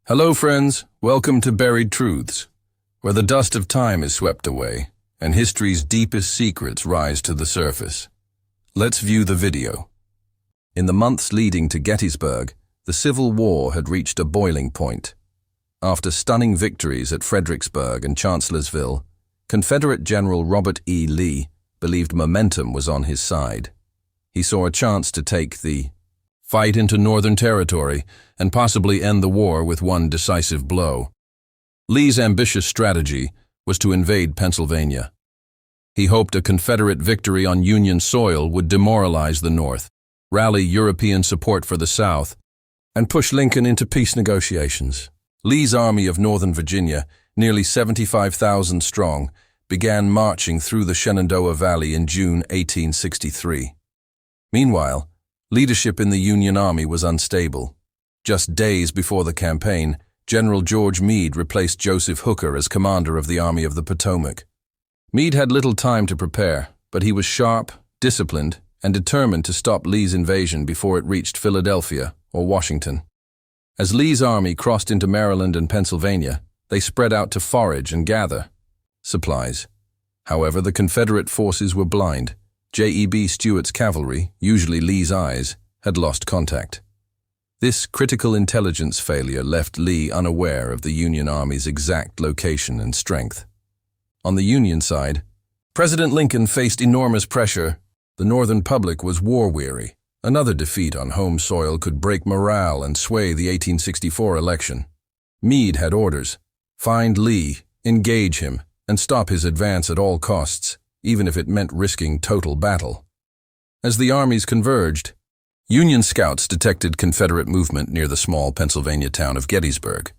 Hello friends, welcome to Buried Truths, where the dust of time is swept away and history's deepest secrets rise to the surface. Let's view the video. In the months leading to Gettysburg, the Civil War had reached a boiling point. After stunning victories at Fredericksburg and Chancellorsville, Confederate General Robert E. Lee believed momentum was on his side. He saw a chance to take the fight into Northern territory and possibly end the war with one decisive blow. Lee's ambitious strategy was to invade Pennsylvania. He hoped a Confederate victory on Union soil would demoralize the North, rally European support for the South, and push Lincoln into peace negotiations. Lee's army of Northern Virginia, nearly 75,000 strong, began marching through the Shenandoah Valley in June 1863. Meanwhile, leadership in the Union Army was unstable. Just days before the campaign, General George Meade replaced Joseph Hooker as commander of the Army of the Potomac. Meade had little time to prepare, but he was sharp, disciplined, and determined to stop Lee's invasion before it reached Philadelphia or Washington. As Lee's army crossed into Maryland and Pennsylvania, they spread out to forage and gather supplies. However, the Confederate forces were blind. J.E.B. Stuart's cavalry, usually Lee's eyes, had lost contact. This critical intelligence failure left Lee unaware of the Union Army's exact location and strength. On the Union side, President Lincoln faced enormous pressure. The Northern public was war-weary. Another defeat on home soil could break morale and sway the 1864 election. Meade had orders: find Lee, engage him, and stop his advance at all costs, even if it meant risking total battle. As the armies converged, Union scouts detected Confederate movement near the small Pennsylvania town of Gettysburg.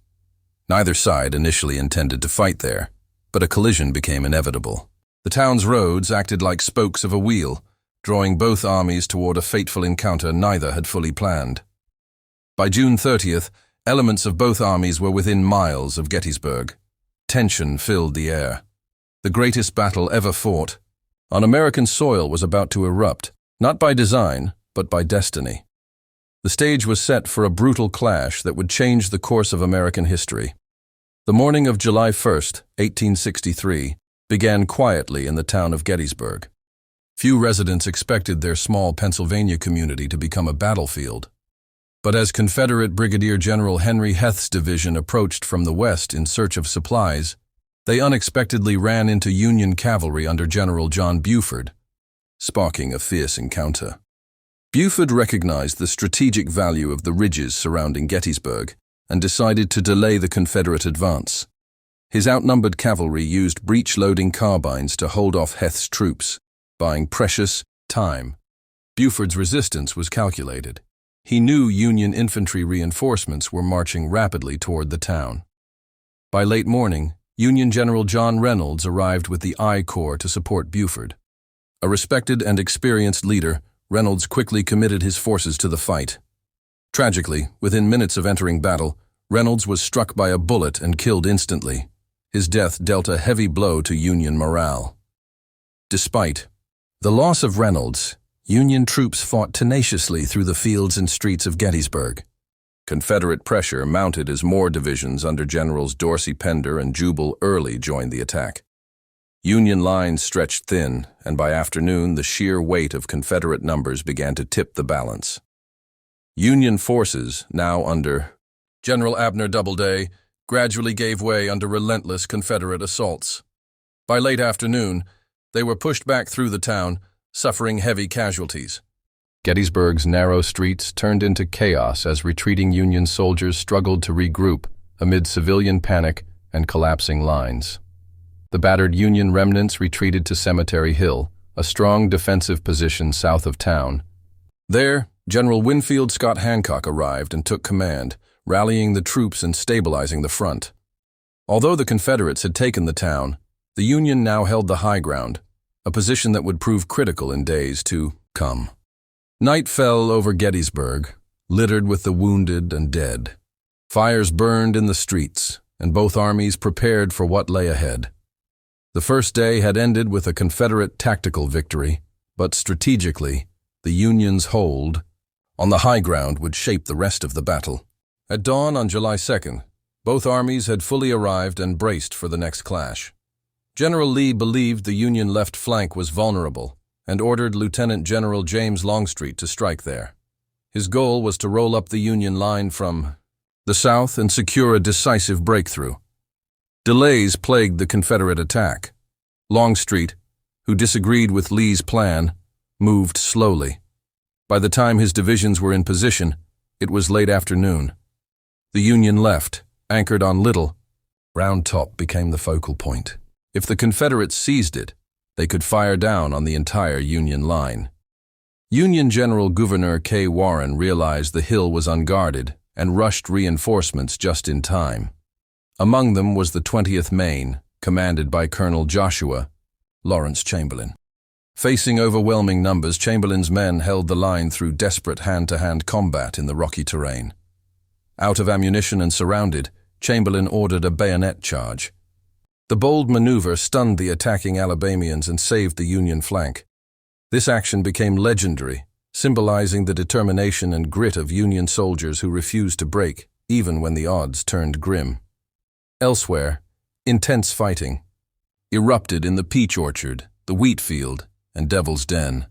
Neither side initially intended to fight there, but a collision became inevitable. The town's roads acted like spokes of a wheel, drawing both armies toward a fateful encounter neither had fully planned. By June 30th, elements of both armies were within miles of Gettysburg. Tension filled the air. The greatest battle ever fought on American soil was about to erupt, not by design, but by destiny. The stage was set for a brutal clash that would change the course of American history. The morning of July 1st, 1863, began quietly in the town of Gettysburg. Few residents expected their small Pennsylvania community to become a battlefield. But as Confederate Brigadier General Henry Heth's division approached from the west in search of supplies, they unexpectedly ran into Union cavalry under General John Buford, sparking a fierce encounter. Buford recognized the strategic value of the ridges surrounding Gettysburg and decided to delay the Confederate advance. His outnumbered cavalry used breech-loading carbines to hold off Heth's troops, buying precious time. Buford's resistance was calculated. He knew Union infantry reinforcements were marching rapidly toward the town. By late morning, Union General John Reynolds arrived with the I Corps to support Buford. A respected and experienced leader, Reynolds quickly committed his forces to the fight. Tragically, within minutes of entering battle, Reynolds was struck by a bullet and killed instantly. His death dealt a heavy blow to Union morale. Despite the loss of Reynolds, Union troops fought tenaciously through the fields and streets of Gettysburg. Confederate pressure mounted as more divisions under Generals Dorsey Pender and Jubal Early joined the attack. Union lines stretched thin, and by afternoon the sheer weight of Confederate numbers began to tip the balance. Union forces, now under General Abner Doubleday, gradually gave way under relentless Confederate assaults. By late afternoon, they were pushed back through the town, suffering heavy casualties. Gettysburg's narrow streets turned into chaos as retreating Union soldiers struggled to regroup amid civilian panic and collapsing lines. The battered Union remnants retreated to Cemetery Hill, a strong defensive position south of town. There, General Winfield Scott Hancock arrived and took command, rallying the troops and stabilizing the front. Although the Confederates had taken the town, the Union now held the high ground, a position that would prove critical in days to come. Night fell over Gettysburg, littered with the wounded and dead. Fires burned in the streets, and both armies prepared for what lay ahead. The first day had ended with a Confederate tactical victory, but strategically, the Union's hold on the high ground would shape the rest of the battle. At dawn on July 2nd, Both armies had fully arrived and braced for the next clash. General Lee believed the Union left flank was vulnerable and ordered Lieutenant General James Longstreet to strike there. His goal was to roll up the Union line from the south and secure a decisive breakthrough. Delays plagued the Confederate attack. Longstreet, who disagreed with Lee's plan, moved slowly. By the time his divisions were in position, it was late afternoon. The Union left, anchored on Little. Round Top became the focal point. If the Confederates seized it, they could fire down on the entire Union line. Union General Gouverneur K. Warren realized the hill was unguarded and rushed reinforcements just in time. Among them was the 20th Maine, commanded by Colonel Joshua Lawrence Chamberlain. Facing overwhelming numbers, Chamberlain's men held the line through desperate hand-to-hand combat in the rocky terrain. Out of ammunition and surrounded, Chamberlain ordered a bayonet charge. The bold maneuver stunned the attacking Alabamians and saved the Union flank. This action became legendary, symbolizing the determination and grit of Union soldiers who refused to break, even when the odds turned grim. Elsewhere, intense fighting erupted in the Peach Orchard, the Wheat Field, and Devil's Den.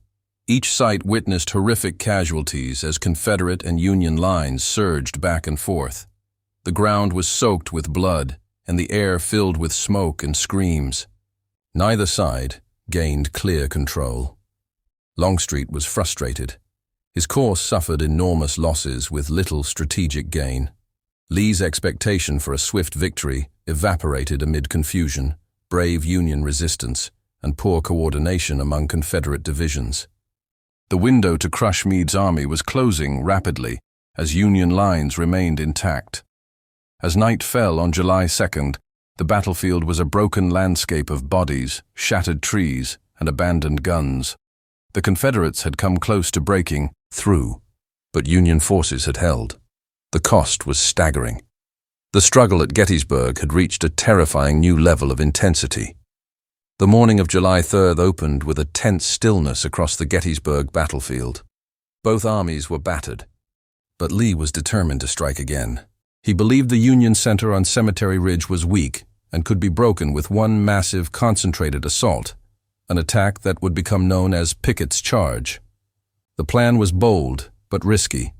Each site witnessed horrific casualties as Confederate and Union lines surged back and forth. The ground was soaked with blood, and the air filled with smoke and screams. Neither side gained clear control. Longstreet was frustrated. His corps suffered enormous losses with little strategic gain. Lee's expectation for a swift victory evaporated amid confusion, brave Union resistance, and poor coordination among Confederate divisions. The window to crush Meade's army was closing rapidly as Union lines remained intact. As night fell on July 2nd, the battlefield was a broken landscape of bodies, shattered trees, and abandoned guns. The Confederates had come close to breaking through, but Union forces had held. The cost was staggering. The struggle at Gettysburg had reached a terrifying new level of intensity. The morning of July 3rd opened with a tense stillness across the Gettysburg battlefield. Both armies were battered, but Lee was determined to strike again. He believed the Union center on Cemetery Ridge was weak and could be broken with one massive, concentrated assault, an attack that would become known as Pickett's Charge. The plan was bold but risky.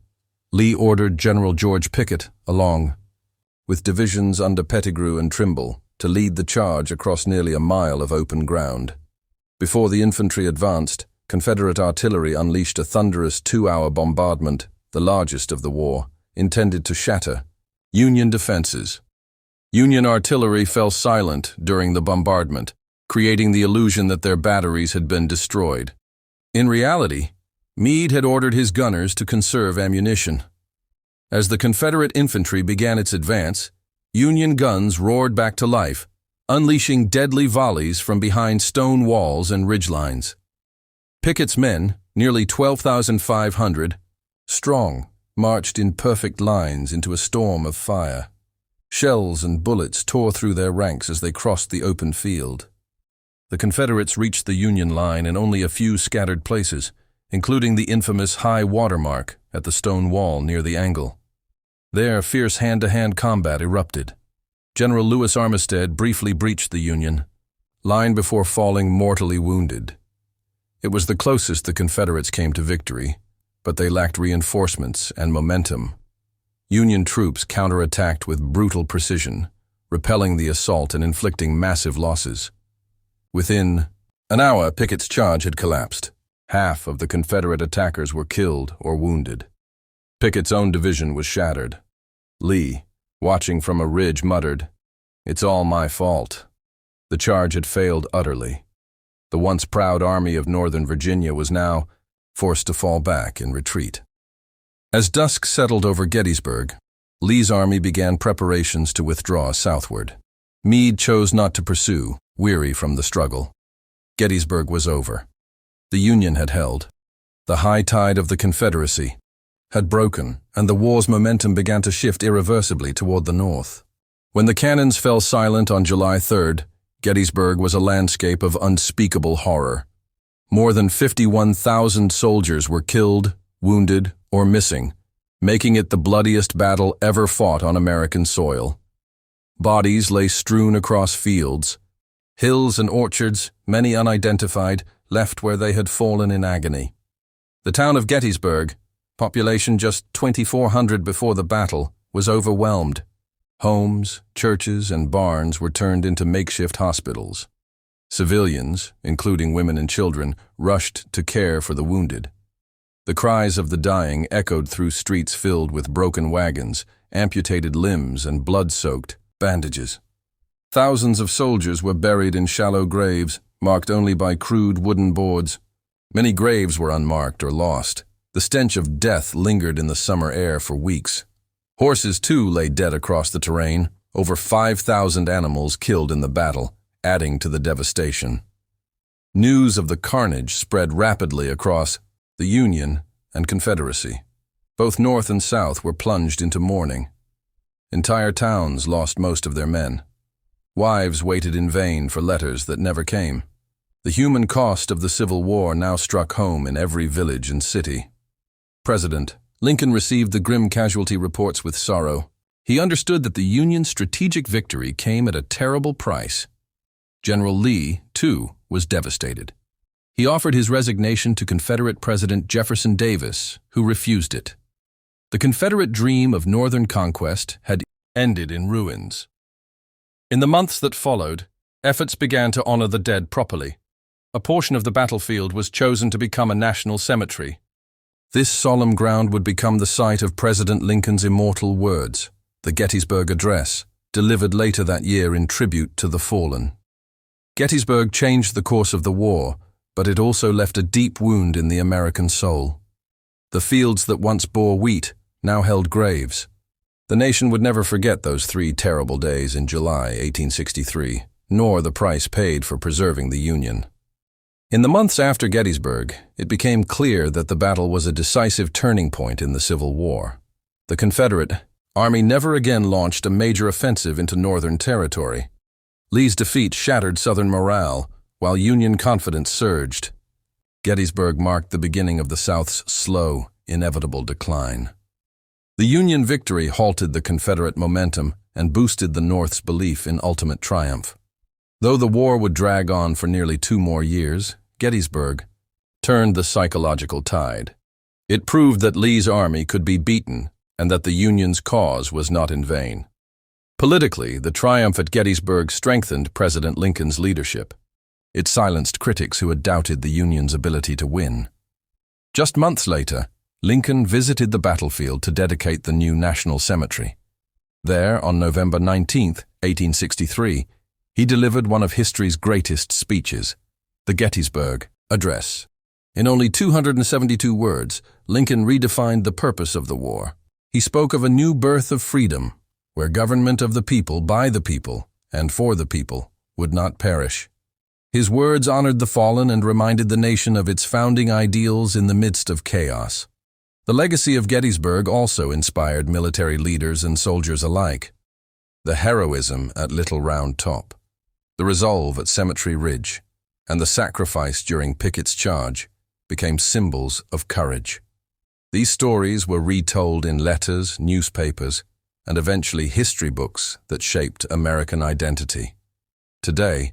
Lee ordered General George Pickett, along with divisions under Pettigrew and Trimble, to lead the charge across nearly a mile of open ground. Before the infantry advanced, Confederate artillery unleashed a thunderous 2-hour bombardment, the largest of the war, intended to shatter Union defenses. Union artillery fell silent during the bombardment, creating the illusion that their batteries had been destroyed. In reality, Meade had ordered his gunners to conserve ammunition. As the Confederate infantry began its advance, Union guns roared back to life, unleashing deadly volleys from behind stone walls and ridgelines. Pickett's men, nearly 12,500 strong, marched in perfect lines into a storm of fire. Shells and bullets tore through their ranks as they crossed the open field. The Confederates reached the Union line in only a few scattered places, including the infamous high water mark at the stone wall near the angle. There, fierce hand-to-hand combat erupted. General Lewis Armistead briefly breached the Union line before falling mortally wounded. It was the closest the Confederates came to victory, but they lacked reinforcements and momentum. Union troops counterattacked with brutal precision, repelling the assault and inflicting massive losses. Within an hour, Pickett's charge had collapsed. Half of the Confederate attackers were killed or wounded. Pickett's own division was shattered. Lee, watching from a ridge, muttered, "It's all my fault." The charge had failed utterly. The once proud Army of Northern Virginia was now forced to fall back in retreat. As dusk settled over Gettysburg, Lee's army began preparations to withdraw southward. Meade chose not to pursue, weary from the struggle. Gettysburg was over. The Union had held. The high tide of the Confederacy had broken, and the war's momentum began to shift irreversibly toward the north. When the cannons fell silent on July 3rd, Gettysburg was a landscape of unspeakable horror. More than 51,000 soldiers were killed, wounded, or missing, making it the bloodiest battle ever fought on American soil. Bodies lay strewn across fields. Hills and orchards, many unidentified, left where they had fallen in agony. The town of Gettysburg, population just 2,400 before the battle, was overwhelmed. Homes, churches, and barns were turned into makeshift hospitals. Civilians, including women and children, rushed to care for the wounded. The cries of the dying echoed through streets filled with broken wagons, amputated limbs, and blood-soaked bandages. Thousands of soldiers were buried in shallow graves, marked only by crude wooden boards. Many graves were unmarked or lost. The stench of death lingered in the summer air for weeks. Horses, too, lay dead across the terrain, over 5,000 animals killed in the battle, adding to the devastation. News of the carnage spread rapidly across the Union and Confederacy. Both North and South were plunged into mourning. Entire towns lost most of their men. Wives waited in vain for letters that never came. The human cost of the Civil War now struck home in every village and city. President Lincoln received the grim casualty reports with sorrow. He understood that the Union's strategic victory came at a terrible price. General Lee, too, was devastated. He offered his resignation to Confederate President Jefferson Davis, who refused it. The Confederate dream of Northern conquest had ended in ruins. In the months that followed, efforts began to honor the dead properly. A portion of the battlefield was chosen to become a national cemetery. This solemn ground would become the site of President Lincoln's immortal words, the Gettysburg Address, delivered later that year in tribute to the fallen. Gettysburg changed the course of the war, but it also left a deep wound in the American soul. The fields that once bore wheat now held graves. The nation would never forget those 3 terrible days in July 1863, nor the price paid for preserving the Union. In the months after Gettysburg, it became clear that the battle was a decisive turning point in the Civil War. The Confederate Army never again launched a major offensive into Northern territory. Lee's defeat shattered Southern morale, while Union confidence surged. Gettysburg marked the beginning of the South's slow, inevitable decline. The Union victory halted the Confederate momentum and boosted the North's belief in ultimate triumph. Though the war would drag on for nearly 2 more years, Gettysburg turned the psychological tide. It proved that Lee's army could be beaten and that the Union's cause was not in vain. Politically, the triumph at Gettysburg strengthened President Lincoln's leadership. It silenced critics who had doubted the Union's ability to win. Just months later, Lincoln visited the battlefield to dedicate the new national cemetery. There, on November 19, 1863, he delivered one of history's greatest speeches, the Gettysburg Address. In only 272 words, Lincoln redefined the purpose of the war. He spoke of a new birth of freedom, where government of the people, by the people, and for the people, would not perish. His words honored the fallen and reminded the nation of its founding ideals in the midst of chaos. The legacy of Gettysburg also inspired military leaders and soldiers alike. The heroism at Little Round Top, the resolve at Cemetery Ridge, and the sacrifice during Pickett's Charge became symbols of courage. These stories were retold in letters, newspapers, and eventually history books that shaped American identity. Today,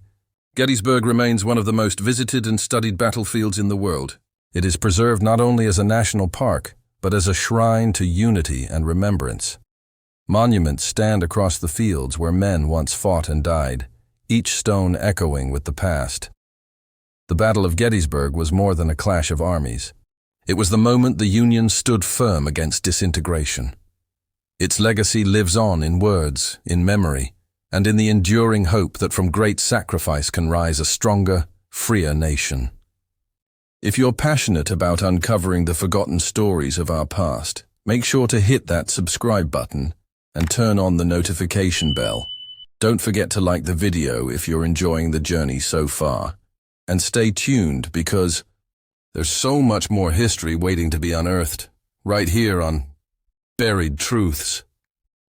Gettysburg remains one of the most visited and studied battlefields in the world. It is preserved not only as a national park, but as a shrine to unity and remembrance. Monuments stand across the fields where men once fought and died, each stone echoing with the past. The Battle of Gettysburg was more than a clash of armies. It was the moment the Union stood firm against disintegration. Its legacy lives on in words, in memory, and in the enduring hope that from great sacrifice can rise a stronger, freer nation. If you're passionate about uncovering the forgotten stories of our past, make sure to hit that subscribe button and turn on the notification bell. Don't forget to like the video if you're enjoying the journey so far. And stay tuned because there's so much more history waiting to be unearthed, right here on Buried Truths.